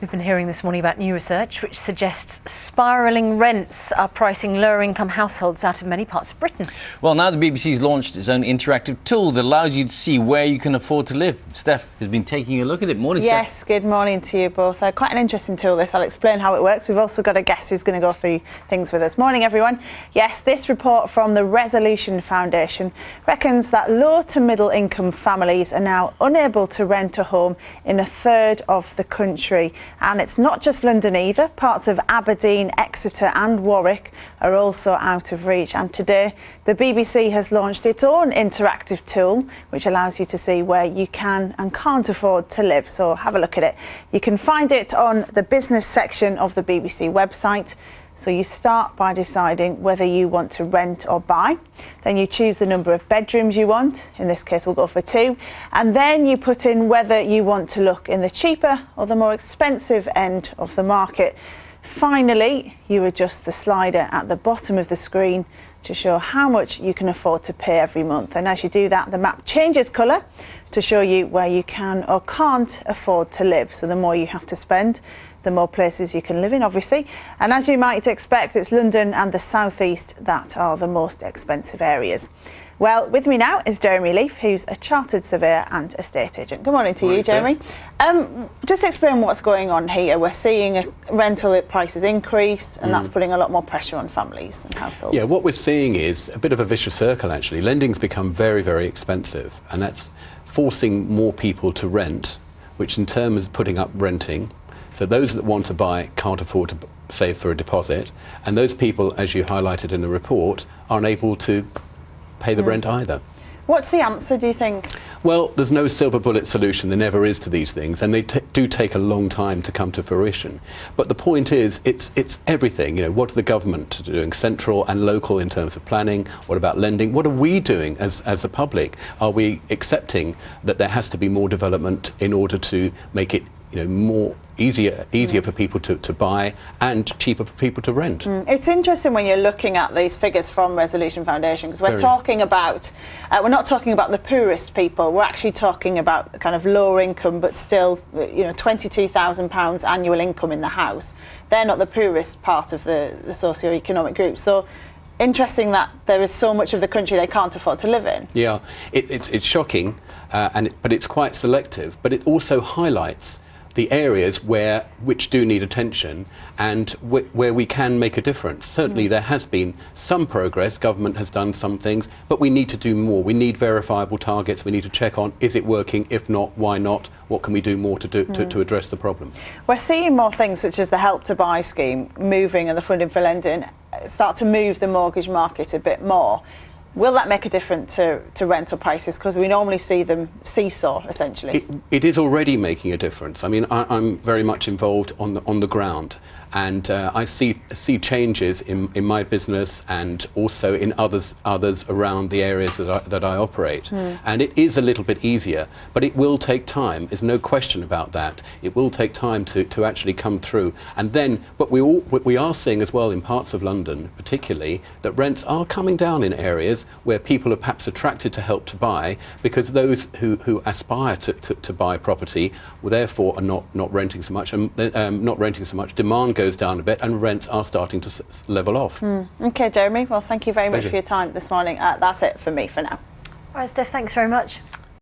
We've been hearing this morning about new research which suggests spiralling rents are pricing lower income households out of many parts of Britain. Well, now the BBC's launched its own interactive tool that allows you to see where you can afford to live. Steph has been taking a look at it. Morning, Steph. Yes, good morning to you both. Quite an interesting tool this. I'll explain how it works. We've also got a guest who's going to go through things with us. Morning everyone. Yes, this report from the Resolution Foundation reckons that low to middle income families are now unable to rent a home in a third of the country. And it's not just London either. Parts of Aberdeen, Exeter and Warwick are also out of reach. And today the BBC has launched its own interactive tool which allows you to see where you can and can't afford to live. So have a look at it. You can find it on the business section of the BBC website. So you start by deciding whether you want to rent or buy. Then you choose the number of bedrooms you want. In this case, we'll go for 2. And then you put in whether you want to look in the cheaper or the more expensive end of the market. Finally, you adjust the slider at the bottom of the screen to show how much you can afford to pay every month. And as you do that, the map changes colour to show you where you can or can't afford to live. So the more you have to spend, the more places you can live in, obviously. And as you might expect, it's London and the South East that are the most expensive areas. Well, with me now is Jeremy Leaf, who's a chartered surveyor and estate agent. Good morning to you, Jeremy. Just explain what's going on here. We're seeing rental prices increase, and that's putting a lot more pressure on families and households. Yeah, what we're seeing is a bit of a vicious circle, actually. Lending's become very, very expensive, and that's forcing more people to rent, which in turn is putting up renting. So those that want to buy can't afford to save for a deposit, and those people, as you highlighted in the report, aren't able to pay the rent either. What's the answer, do you think? Well, there's no silver bullet solution. There never is to these things, and they do take a long time to come to fruition. But the point is, it's everything. You know, what are the government doing, central and local, in terms of planning? What about lending? What are we doing as a public? Are we accepting that there has to be more development in order to make it, you know, more easier for people to buy and cheaper for people to rent? It's interesting when you're looking at these figures from Resolution Foundation, because we're talking about, we're not talking about the poorest people, we're actually talking about kind of lower income but still, you know, £22,000 annual income in the house. They're not the poorest part of the socio-economic group. So interesting that there is so much of the country they can't afford to live in. Yeah, it's shocking, but it's quite selective, but it also highlights the areas which do need attention and where we can make a difference. Certainly there has been some progress, government has done some things, but we need to do more. We need verifiable targets, we need to check on, is it working? If not, why not? What can we do more to address the problem? We're seeing more things such as the Help to Buy scheme moving and the funding for lending start to move the mortgage market a bit more. Will that make a difference to rental prices? Because we normally see them seesaw, essentially. It is already making a difference. I mean, I'm very much involved on the ground, and I see changes in my business and also in others around the areas that I operate. And it is a little bit easier, but it will take time. There's no question about that. It will take time to actually come through. And then, what we are seeing as well in parts of London, particularly, that rents are coming down in areas where people are perhaps attracted to Help to Buy, because those who aspire to buy property, well, therefore are not renting so much, and not renting so much. Demand goes down a bit, and rents are starting to level off. Okay, Jeremy. Well, thank you very much for your time this morning. That's it for me for now. All right, Steph. Thanks very much.